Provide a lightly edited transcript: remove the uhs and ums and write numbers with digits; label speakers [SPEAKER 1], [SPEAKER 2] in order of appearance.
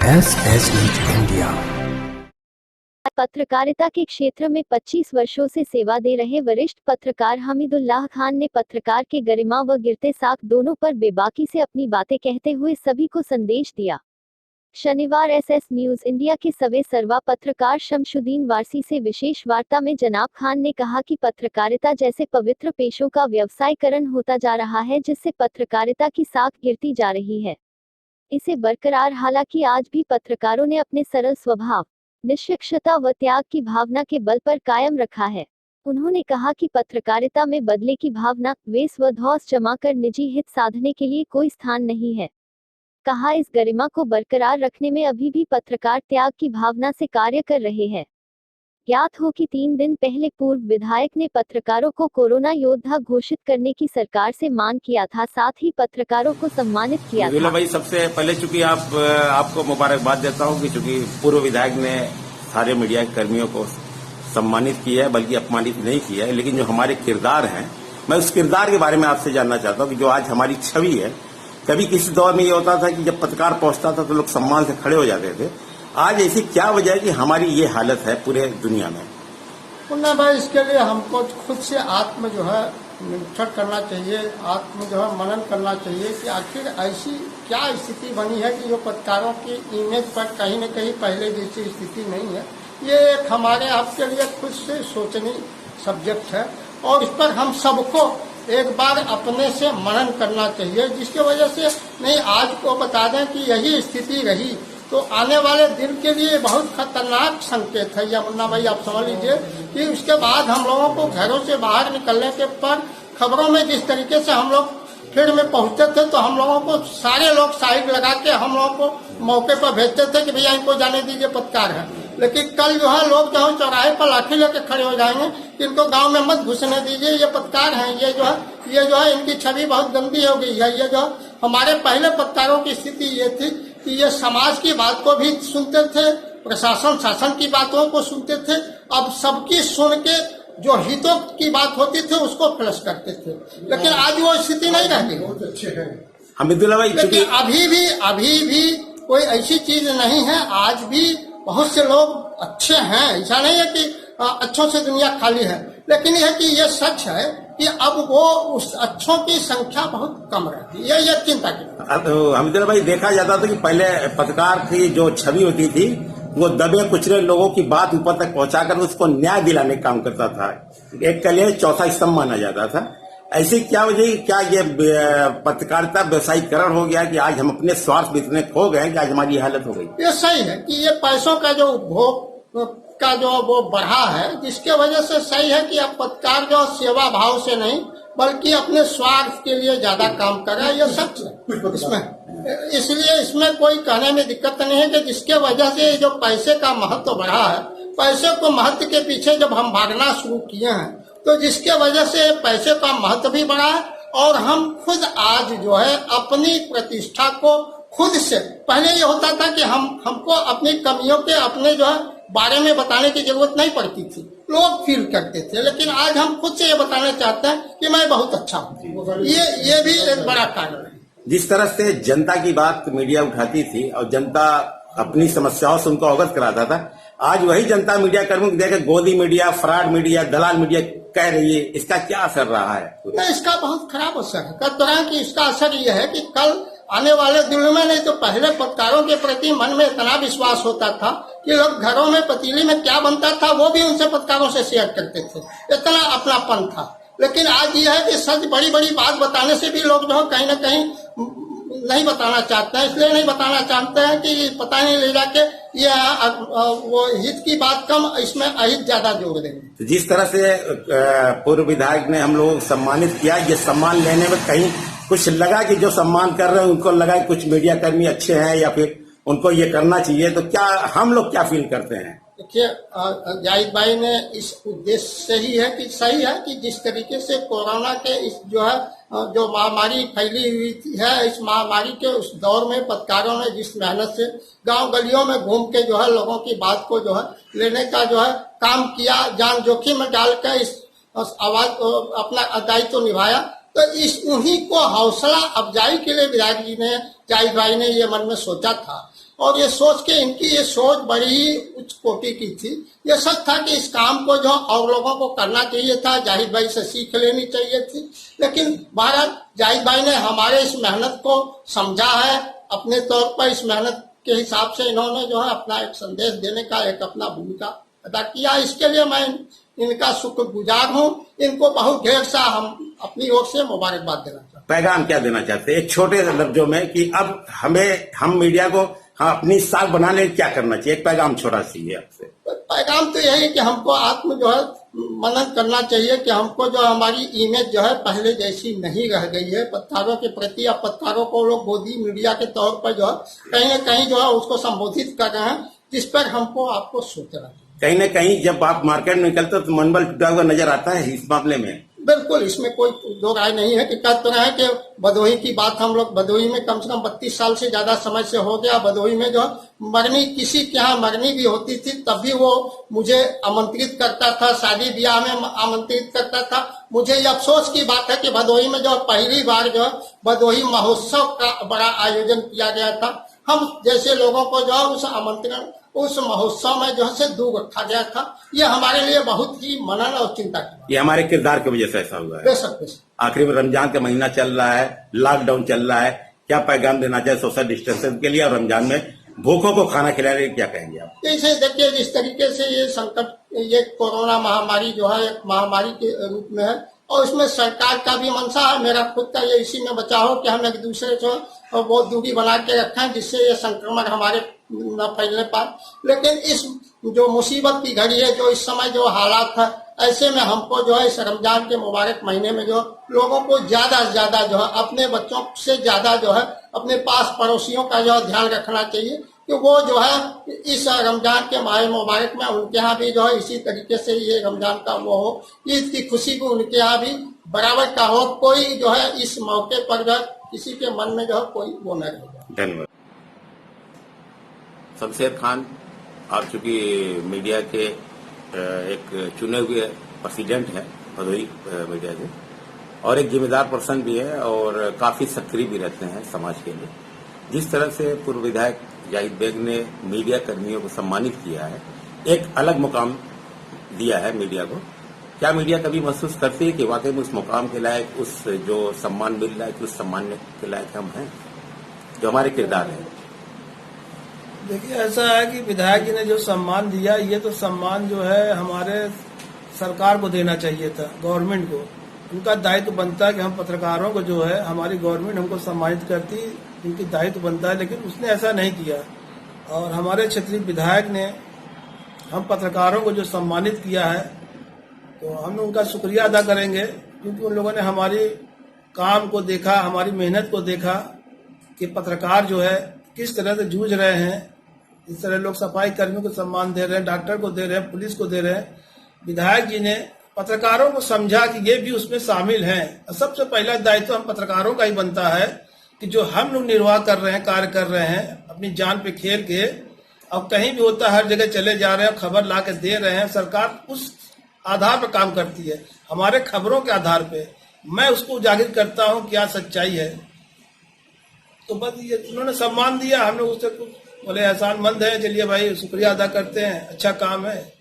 [SPEAKER 1] SSE India.
[SPEAKER 2] पत्रकारिता के क्षेत्र में 25 वर्षों से सेवा दे रहे वरिष्ठ पत्रकार हमीदुल्लाह खान ने पत्रकार के गरिमा व गिरते साख दोनों पर बेबाकी से अपनी बातें कहते हुए सभी को संदेश दिया। शनिवार SS न्यूज इंडिया के सवे सर्वा पत्रकार शमशुद्दीन वारसी से विशेष वार्ता में जनाब खान ने कहा कि पत्रकारिता जैसे पवित्र पेशों का व्यवसायीकरण होता जा रहा है, जिससे पत्रकारिता की साख गिरती जा रही है। इसे बरकरार हालांकि आज भी पत्रकारों ने अपने सरल स्वभाव, निष्पक्षता व त्याग की भावना के बल पर कायम रखा है। उन्होंने कहा कि पत्रकारिता में बदले की भावना, वेश व धौस जमाकर निजी हित साधने के लिए कोई स्थान नहीं है। कहा, इस गरिमा को बरकरार रखने में अभी भी पत्रकार त्याग की भावना से कार्य कर रहे हैं। ज्ञात हो कि 3 दिन पहले पूर्व विधायक ने पत्रकारों को कोरोना योद्धा घोषित करने की सरकार से मांग किया था, साथ ही पत्रकारों को सम्मानित किया था।
[SPEAKER 3] भाई, सबसे पहले चूंकि आपको मुबारकबाद देता हूं कि चूंकि पूर्व विधायक ने सारे मीडिया कर्मियों को सम्मानित किया है, बल्कि अपमानित नहीं किया है। लेकिन जो हमारे किरदार हैं, मैं उस किरदार के बारे में आपसे जानना चाहता हूं कि जो आज हमारी छवि है। कभी किसी दौर में ये होता था कि जब पत्रकार पहुंचता था तो लोग सम्मान से खड़े हो जाते थे। आज ऐसी क्या वजह है कि हमारी ये हालत है पूरे दुनिया में?
[SPEAKER 4] मुन्ना भाई, इसके लिए हमको खुद से आत्म जो है निरीक्षण करना चाहिए, आत्म जो है मनन करना चाहिए कि आखिर ऐसी क्या स्थिति बनी है कि जो पत्रकारों की इमेज पर कहीं न कहीं पहले जैसी स्थिति नहीं है। ये एक हमारे आपके लिए खुद से सोचनी सब्जेक्ट है और इस पर हम सबको एक बार अपने से मनन करना चाहिए, जिसकी वजह से नहीं आज को बता दें कि यही स्थिति रही तो आने वाले दिन के लिए बहुत खतरनाक संकेत है। या मुन्ना भाई, आप समझ लीजिए कि उसके बाद हम लोगों को घरों से बाहर निकलने के पर खबरों में जिस तरीके से हम लोग फील्ड में पहुंचते थे तो हम लोगों को सारे लोग साइड लगा के हम लोगों को मौके पर भेजते थे कि भैया इनको जाने दीजिए, पत्रकार है। लेकिन कल जो है लोग जो चौराहे पर लाठी लेके खड़े हो जाएंगे कि इनको गांव में मत घुसने दीजिए, ये पत्रकार हैं। ये जो है इनकी छवि बहुत गंदी हो गई है। ये जो हमारे पहले पत्रकारों की स्थिति ये थी कि ये समाज की बात को भी सुनते थे, प्रशासन शासन की बातों को सुनते थे। अब सबकी सुन के जो हितों की बात होती थी उसको फ्लश करते थे। लेकिन आज वो स्थिति नहीं रहती। बहुत अच्छे हैं
[SPEAKER 3] हमीदुल्लाह भाई,
[SPEAKER 4] लेकिन अभी भी कोई ऐसी चीज नहीं है। आज भी बहुत से लोग अच्छे हैं, ऐसा नहीं है कि अच्छों से दुनिया खाली है। लेकिन यह कि ये सच है कि अब वो उस अच्छों की संख्या बहुत कम रहती है। ये चिंता की बात।
[SPEAKER 3] हमीदुल्लाह भाई, देखा जाता था कि पहले पत्रकार की जो छवि होती थी वो दबे कुचले लोगों की बात ऊपर तक पहुंचाकर उसको न्याय दिलाने का काम करता था। एक के लिए चौथा स्तंभ माना जाता था। ऐसी क्या वजह, क्या ये पत्रकारिता व्यवसायीकरण हो गया कि आज हम अपने स्वार्थ में इतने खो गए कि आज हमारी हालत हो गई?
[SPEAKER 4] ये सही है कि ये पैसों का जो उपभोग का जो वो बढ़ा है, जिसके वजह से सही है कि अब पत्रकार जो सेवा भाव से नहीं बल्कि अपने स्वार्थ के लिए ज्यादा काम कर रहा है। ये सच है इसमें, इसलिए इसमें कोई कहने में दिक्कत नहीं है कि जिसके वजह से जो पैसे का महत्व बढ़ा है, पैसे को महत्व के पीछे जब हम भागना शुरू किए हैं तो जिसके वजह से पैसे का महत्व भी बढ़ा है और हम खुद आज जो है अपनी प्रतिष्ठा को खुद से, पहले ये होता था कि हमको अपनी कमियों के अपने जो है बारे में बताने की जरूरत नहीं पड़ती थी, लोग फील करते थे। लेकिन आज हम खुद से ये बताना चाहते हैं कि मैं बहुत अच्छा हूँ। ये भी एक बड़ा कारण है।
[SPEAKER 3] जिस तरह से जनता की बात मीडिया उठाती थी और जनता अपनी समस्याओं से उनको अवगत कराता था, आज वही जनता मीडिया कर्मियों को देकर गोदी मीडिया, फ्रॉड मीडिया, दलाल मीडिया कह रही है। इसका क्या असर रहा है?
[SPEAKER 4] नहीं, इसका बहुत खराब असर है। कई तरह की इसका असर यह है कि कल आने वाले दिनों में, नहीं तो पहले पत्रकारों के प्रति मन में इतना विश्वास होता था कि लोग घरों में पतीली में क्या बनता था वो भी उनसे पत्रकारों से शेयर करते थे, इतना अपनापन था। लेकिन आज ये है कि सच बड़ी बड़ी बात बताने से भी लोग जो है कहीं ना कहीं नहीं बताना चाहते हैं। इसलिए नहीं बताना चाहते हैं कि पता नहीं ले जाके ये वो हित की बात कम, इसमें अहित ज्यादा जोड़ देंगे।
[SPEAKER 3] जिस तरह से पूर्व विधायक ने हम लोग सम्मानित किया, ये सम्मान लेने में कहीं कुछ लगा कि जो सम्मान कर रहे हैं उनको लगा कि कुछ मीडिया कर्मी अच्छे हैं या फिर उनको ये करना चाहिए, तो क्या हम लोग क्या फील करते हैं?
[SPEAKER 4] देखिए, जाहिद भाई ने इस उद्देश्य से ही है कि सही है कि जिस तरीके से कोरोना के इस जो महामारी फैली हुई है, इस महामारी के उस दौर में पत्रकारों ने जिस मेहनत से गांव गलियों में घूम के जो है लोगों की बात को जो है लेने का जो है काम किया, जान जोखिम में डालकर इस आवाज अपना दायित्व निभाया, तो इस उन्हीं को हौसला अफजाई के लिए विधायक जी ने, जाहिद भाई ने ये मन में सोचा था और ये सोच के इनकी ये सोच बड़ी ही उच्च कोटि की थी। ये सच था कि इस काम को जो और लोगों को करना चाहिए था, जाहिद भाई से सीख लेनी चाहिए थी, लेकिन बहरहाल जाहिद भाई ने हमारे इस मेहनत को समझा है। अपने तौर पर इस मेहनत के हिसाब से इन्होंने जो है अपना एक संदेश देने का एक अपना भूमिका अदा किया। इसके लिए मैं इनका शुक्रगुजार हूँ। इनको बहुत ढेर सा हम अपनी ओर से मुबारकबाद देना चाहते हैं।
[SPEAKER 3] पैगाम क्या देना चाहते हैं एक छोटे लफ्जों में कि अब हम मीडिया को अपनी साख बनाने क्या करना चाहिए? एक पैगाम छोटा सी है आपसे।
[SPEAKER 4] पैगाम तो यही है कि हमको आत्म जो है मनन करना चाहिए कि हमको जो हमारी इमेज जो है पहले जैसी नहीं रह गई है पत्रकारों के प्रति। अब पत्रकारों को लोग गोदी मीडिया के तौर पर जो है कहीं न कहीं जो है उसको संबोधित कर रहे हैं, जिस पर हमको आपको सोचना चाहिए।
[SPEAKER 3] कहीं न कहीं जब आप मार्केट में निकलते तो मनोबल टूटा हुआ नजर आता है इस मामले में।
[SPEAKER 4] बिल्कुल, इसमें कोई दो राय नहीं है कि कहते रहे कि भदोही की बात हम लोग भदोही में कम से कम 32 साल से ज्यादा समय से हो गया। भदोही में जो मरनी किसी के यहाँ मरनी भी होती थी तब भी वो मुझे आमंत्रित करता था, शादी ब्याह में आमंत्रित करता था। मुझे ये अफसोस की बात है कि भदोही में जो पहली बार जो भदोही महोत्सव का बड़ा आयोजन किया गया था, हम जैसे लोगों को जो उस आमंत्रण उस महोत्सव में जो है दूर रखा गया था। ये हमारे लिए बहुत ही मनन और चिंता की बात।
[SPEAKER 3] ये हमारे किरदार की वजह से ऐसा हुआ है।
[SPEAKER 4] बेशक बेशक।
[SPEAKER 3] आखिरी में रमजान का महीना चल रहा है, लॉकडाउन चल रहा है, क्या पैगाम देना चाहिए सोशल डिस्टेंसिंग के लिए और रमजान में भूखों को खाना खिलाने के लिए क्या कहेंगे आप?
[SPEAKER 4] जैसे देखिए जिस तरीके से ये संकट, ये कोरोना महामारी जो है एक महामारी के रूप में है और इसमें सरकार का भी मंशा है, मेरा खुद का ये इसी में बचाव हो कि हम एक दूसरे से बहुत दूरी बना के रखें जिससे ये संक्रमण हमारे न फैलने पाए। लेकिन इस जो मुसीबत की घड़ी है, जो इस समय जो हालात है, ऐसे में हमको जो है इस रमजान के मुबारक महीने में जो लोगों को ज्यादा से ज्यादा जो है अपने बच्चों से ज्यादा जो है अपने पास पड़ोसियों का जो है ध्यान रखना चाहिए कि वो जो है इस रमजान के माह मुबारक में उनके यहाँ भी जो है इसी तरीके से ये रमजान का वो हो, ईद की खुशी भी उनके यहाँ भी बराबर का हो। कोई जो है इस मौके पर जो किसी के मन में जो है कोई वो न रहे।
[SPEAKER 3] धन्यवाद। शमशेर खान, आप चूंकि मीडिया के एक चुने हुए प्रेसिडेंट हैं भदोही मीडिया के और एक जिम्मेदार पर्सन भी है और काफी सक्रिय भी रहते हैं समाज के लिए। जिस तरह से पूर्व विधायक जाहिद बेग ने मीडिया कर्मियों को सम्मानित किया है, एक अलग मुकाम दिया है मीडिया को, क्या मीडिया कभी महसूस करती है कि वाकई में उस मुकाम के लायक, उस जो सम्मान मिल रहा है कि उस सम्मान के लायक हम हैं, जो हमारे किरदार है?
[SPEAKER 5] देखिए, ऐसा है कि विधायक जी ने जो सम्मान दिया, ये तो सम्मान जो है हमारे सरकार को देना चाहिए था, गवर्नमेंट को। उनका दायित्व बनता है कि हम पत्रकारों को जो है हमारी गवर्नमेंट हमको सम्मानित करती, उनकी दायित्व बनता है, लेकिन उसने ऐसा नहीं किया। और हमारे क्षेत्रीय विधायक ने हम पत्रकारों को जो सम्मानित किया है तो हम उनका शुक्रिया अदा करेंगे, क्योंकि उन लोगों ने हमारी काम को देखा, हमारी मेहनत को देखा कि पत्रकार जो है किस तरह से जूझ रहे हैं। इस तरह लोग सफाई कर्मियों को सम्मान दे रहे हैं, डॉक्टर को दे रहे हैं, पुलिस को दे रहे हैं। विधायक जी ने पत्रकारों को समझा कि ये भी उसमें शामिल हैं। सबसे पहला दायित्व हम पत्रकारों का ही बनता है कि जो हम लोग निर्वाह कर रहे हैं, कार्य कर रहे हैं अपनी जान पे खेल के, अब कहीं भी होता है हर जगह चले जा रहे हैं, खबर ला के दे रहे हैं। सरकार उस आधार पर काम करती है, हमारे खबरों के आधार पे। मैं उसको उजागर करता हूँ क्या सच्चाई है। तो बस ये उन्होंने सम्मान दिया, हम लोग उससे बोले एहसानमंद है, चलिए भाई शुक्रिया अदा करते हैं, अच्छा काम है।